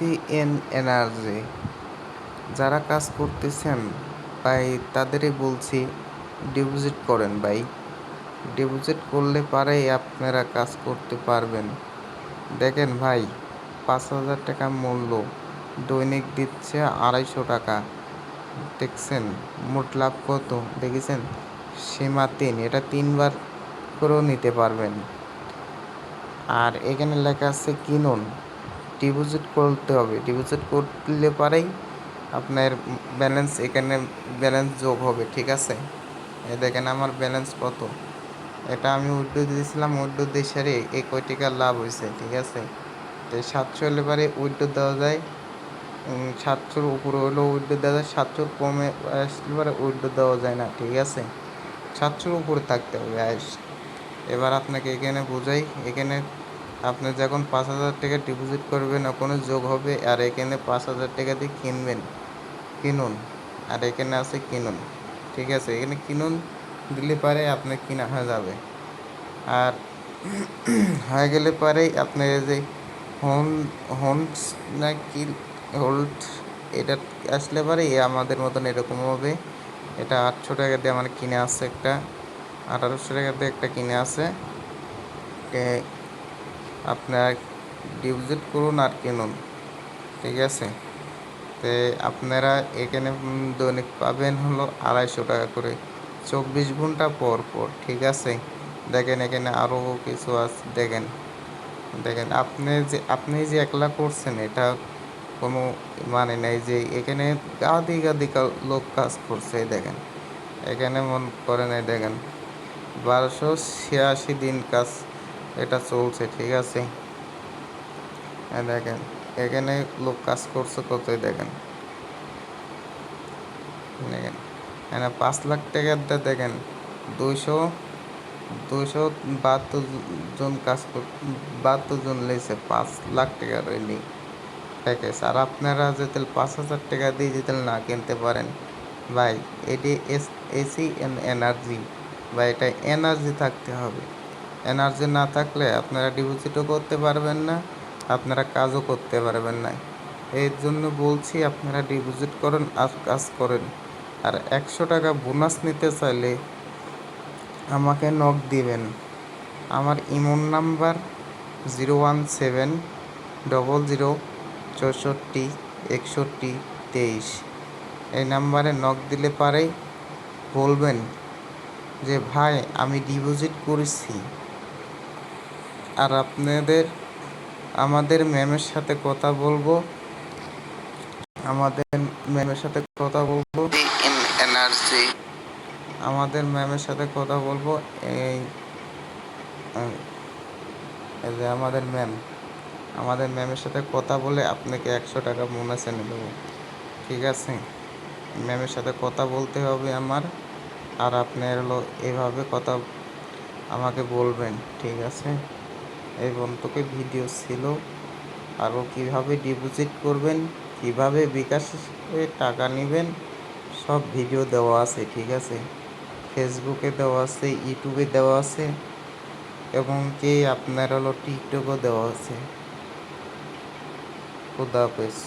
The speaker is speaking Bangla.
এসিএন এনার্জি যারা কাজ করতেছেন ভাই, তাদেরই বলছি ডিপোজিট করেন ভাই। ডিপোজিট করলে পারেই আপনারা কাজ করতে পারবেন। দেখেন ভাই, 5,000 টাকা মূল্য, দৈনিক দিচ্ছে 250 টাকা। দেখছেন মোট লাভ কত দেখেছেন? সীমা 3, এটা 3বার করেও নিতে পারবেন। আর এখানে লেখা আছে কিনুন, ডিপোজিট করতে হবে। ডিপোজিট করলে পারেই আপনার ব্যালেন্স, এখানে ব্যালেন্স যোগ হবে, ঠিক আছে? এই দেখেন আমার ব্যালেন্স কত। এটা আমি উইথড্র দিয়েছিলাম, উইথড্র দিয়ে সারে এই কয় টাকা লাভ হয়েছে, ঠিক আছে? তো 700 হলে পারে উইথড্র দেওয়া যায়, 700-র উপরে হলেও উইথড্র দেওয়া যায়, 700-র কমে আসলে পারে উইথড্র দেওয়া যায় না, ঠিক আছে? 700-র উপরে থাকতে হবে আইস। এবার আপনাকে এখানে বোঝাই, এখানে আপনি যখন 5,000 টাকা ডিপোজিট করবেন ওখানে যোগ হবে, আর এখানে 5,000 টাকা দিয়ে কিনুন, আর এখানে আছে কিনুন, ঠিক আছে? এখানে কিনুন দিলে পারে আপনার কিনা হয়ে যাবে। আর হয়ে গেলে পরেই আপনার এই যে হোন্স না কি হোল্ড, এটা আসলে পারে আমাদের মতন এরকম হবে। এটা 800 টাকা দিয়ে আমার কিনে আছে একটা, 1800 টাকা দিয়ে একটা কিনে আছে। আপনার ডিপোজিট করুন আর কিনুন, ঠিক আছে? তো আপনারা এখানে দৈনিক পাবেন হলো 250 টাকা করে, 24 ঘন্টা পর পর, ঠিক আছে? দেখেন এখানে আরও কিছু আছে, দেখেন দেখেন আপনি যে একলা করছেন এটা কোনো মানে নেই, যে এখানে গাদি লোক কাজ করছে। দেখেন এখানে মন করেন, এই দেখেন 1286 দিন কাজ এটা চলছে, ঠিক আছে? দেখেন এখানে লোক কাজ করছে কতই, দেখেন দেখেন এখানে 5 লাখ টাকার দেখেন 272 জন কাজ 72 জন লেছে 5 লাখ টাকার রেলি প্যাকেজ। আর আপনারা যদি 5,000 টাকা দিয়ে যদি না কিনতে পারেন ভাই, এটি এসিএন এনার্জি বা এটা এনার্জি থাকতে হবে। এনার্জি না থাকলে আপনারা ডিপোজিটও করতে পারবেন না, আপনারা কাজও করতে পারবেন না। এর জন্য বলছি আপনারা ডিপোজিট করেন আর কাজ করেন। আর 100 টাকা বোনাস নিতে চাইলে আমাকে নক দিবেন। আমার ইমোন নাম্বার 01700646123। এই নাম্বারে নক দিলে পারেই বলবেন যে ভাই আমি ডিপোজিট করেছি। আর আমাদের ম্যামের সাথে কথা বলবো, আমাদের ম্যামের সাথে কথা বলবো এই যে আমাদের ম্যামের সাথে কথা বলে আপনাকে 100 টাকা বোনাস এনে দেবো, ঠিক আছে? ম্যামের সাথে কথা বলতে হবে আমার, আর আপনার হলো এভাবে কথা আমাকে বলবেন, ঠিক আছে? এই বন্ধুকে ভিডিও ছিল, আরও কীভাবে ডিপোজিট করবেন, কীভাবে বিকাশে টাকা নেবেন, সব ভিডিও দেওয়া আছে, ঠিক আছে? ফেসবুকে দেওয়া আছে, ইউটিউবে দেওয়া আছে, এবং কি আপনার হলো টিকটকও দেওয়া আছে। খুদা হাফেজ।